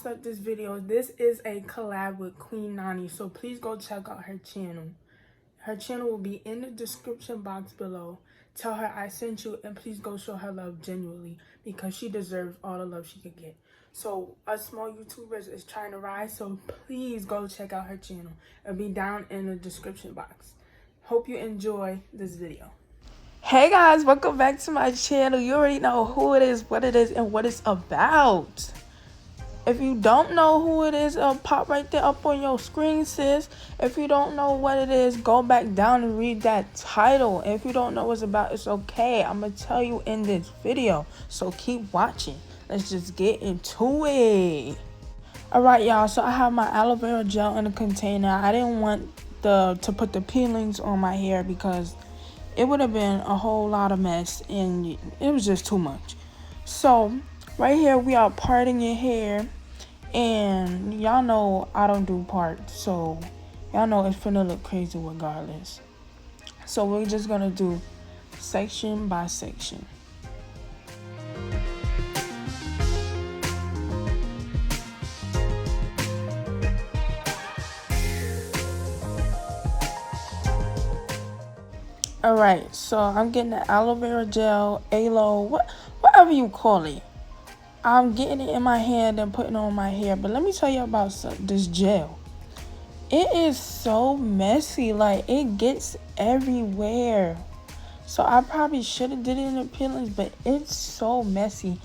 messed up this video. This is a collab with Queen Nanii, so please go check out her channel. Her channel will be in the description box below. Tell her I sent you, and please go show her love genuinely because she deserves all the love she could get. So us small YouTubers is trying to rise, so please go check out her channel. It'll be down in the description box. Hope you enjoy this video. Hey guys, welcome back to my channel. You already know who it is, what it is, and what it's about. If you don't know who it is, it'll pop right there up on your screen, sis. If you don't know what it is, go back down and read that title. And if you don't know what it's about, it's okay. I'm going to tell you in this video. So keep watching. Let's just get into it. Alright, y'all. So I have my aloe vera gel in a container. I didn't want to put the peelings on my hair because it would have been a whole lot of mess. And it was just too much. So right here we are parting your hair, and y'all know I don't do parts, so y'all know it's finna look crazy regardless. So we're just gonna do section by section. Alright, so I'm getting the aloe vera gel, aloe, whatever you call it. I'm getting it in my hand and putting it on my hair. But let me tell you about this gel. It is so messy. Like, it gets everywhere. So I probably should have did it in the peelings, but it's so messy.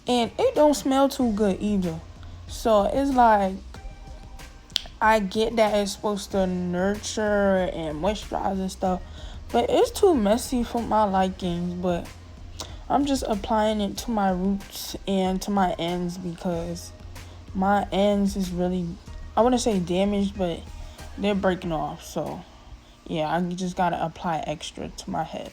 And it don't smell too good either. So it's like, I get that it's supposed to nurture and moisturize and stuff, but it's too messy for my likings. But I'm just applying it to my roots and to my ends because my ends is really, I wouldn't say damaged, but they're breaking off. So yeah, I just gotta apply extra to my head.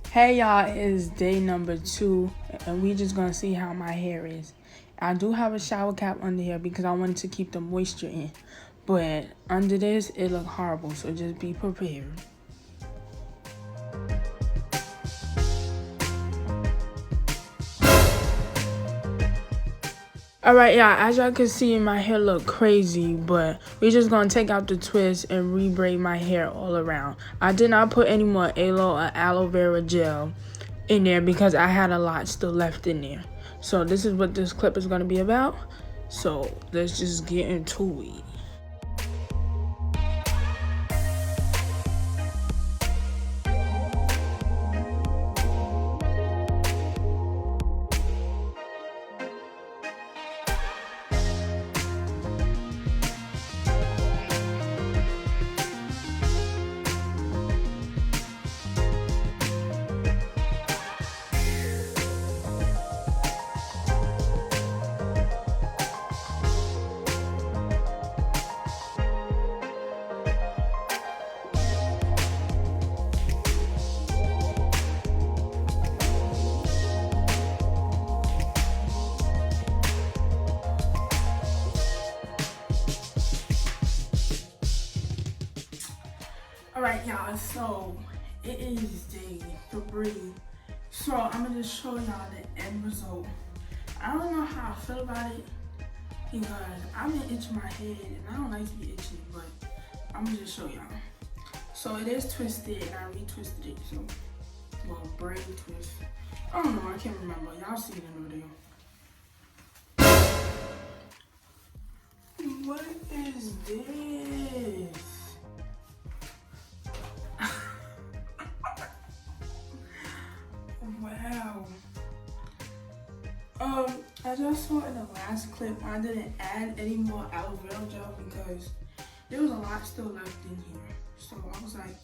Hey y'all, it is day number 2 and we just gonna see how my hair is. I do have a shower cap under here because I wanted to keep the moisture in, but under this it look horrible, so just be prepared. Alright, y'all, as y'all can see, my hair look crazy, but we just gonna take out the twist and re-braid my hair all around. I did not put any more aloe vera gel in there because I had a lot still left in there. So this is what this clip is gonna be about. So let's just get into it. Alright, y'all, so it is day 3. So I'm gonna just show y'all the end result. I don't know how I feel about it because I've been itching my head and I don't like to be itchy, but I'm gonna just show y'all. So it is twisted and I retwisted it, so, well, braid twist. I don't know, I can't remember. Y'all see it in the video. What is this? Wow. As I saw in the last clip, I didn't add any more aloe vera gel because there was a lot still left in here. So I was like,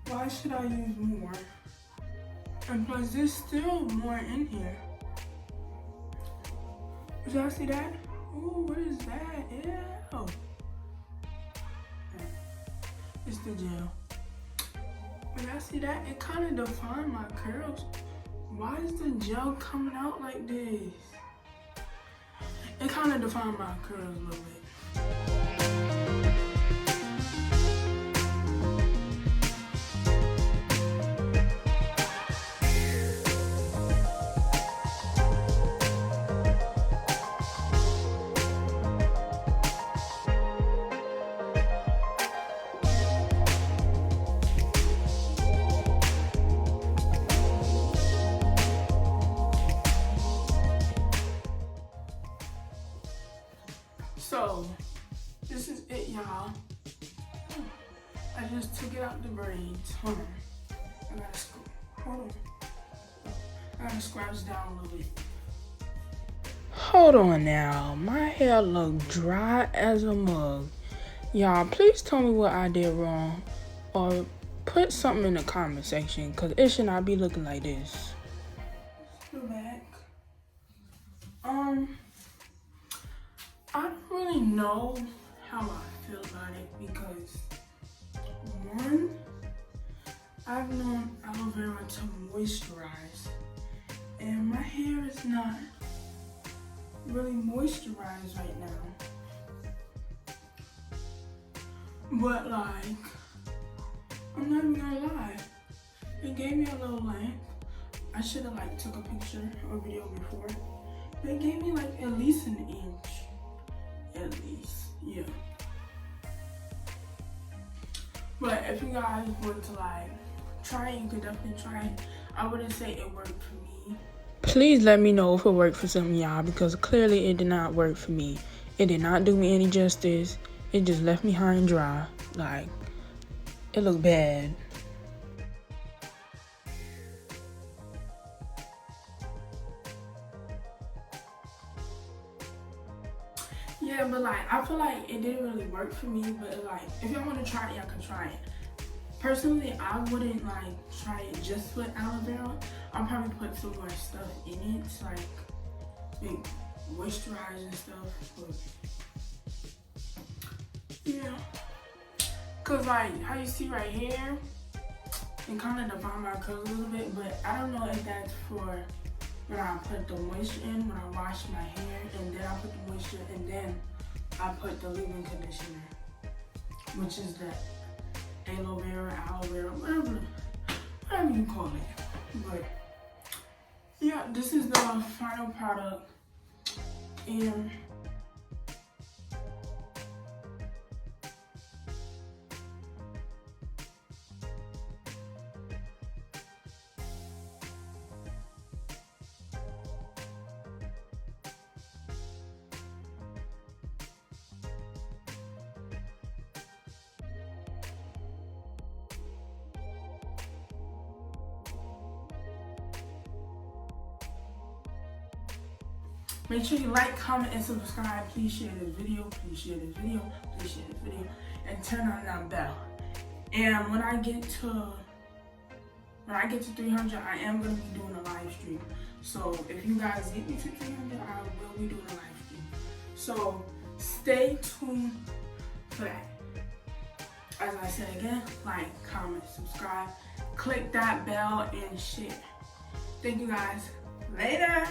why should I use more? And plus, there's still more in here. Did y'all see that? Ooh, what is that? Ew. It's the gel. When I see that, it kind of defined my curls. Why is the gel coming out like this? It kind of defined my curls a little bit. So, this is it, y'all. I just took it out the braids. Hold on. I gotta scratch down a little bit. Hold on now. My hair look dry as a mug. Y'all, please tell me what I did wrong. Or put something in the comment section, because it should not be looking like this. Let's go back. I don't really know how I feel about it because, one, I've known aloe vera to moisturize, and my hair is not really moisturized right now. But like, I'm not even gonna lie, it gave me a little length. I should have like took a picture or video before. It gave me like at least an inch. At least, yeah. But if you guys want to like try it, you could definitely try it. I wouldn't say it worked for me. Please let me know if it worked for some of y'all because clearly it did not work for me. It did not do me any justice. It just left me high and dry. Like, it looked bad. Yeah, but like, I feel like it didn't really work for me, but like, if y'all want to try it, y'all can try it. Personally, I wouldn't like try it just with aloe vera. I'll probably put some more stuff in it, like moisturize and stuff, but yeah. Cause like, how you see right here, it kind of defined my curls a little bit, but I don't know if that's for when I put the moisture in, when I wash my hair, and then I put the moisture, and then I put the leave-in conditioner, which is the aloe vera, whatever you call it. But yeah, this is the final product, and make sure you like, comment, and subscribe. Please share this video. Please share this video. Please share this video. And turn on that bell. And when I get to 300, I am gonna be doing a live stream. So if you guys get me to 300, I will be doing a live stream. So stay tuned for that. As I said again, like, comment, subscribe, click that bell, and share. Thank you guys. Later.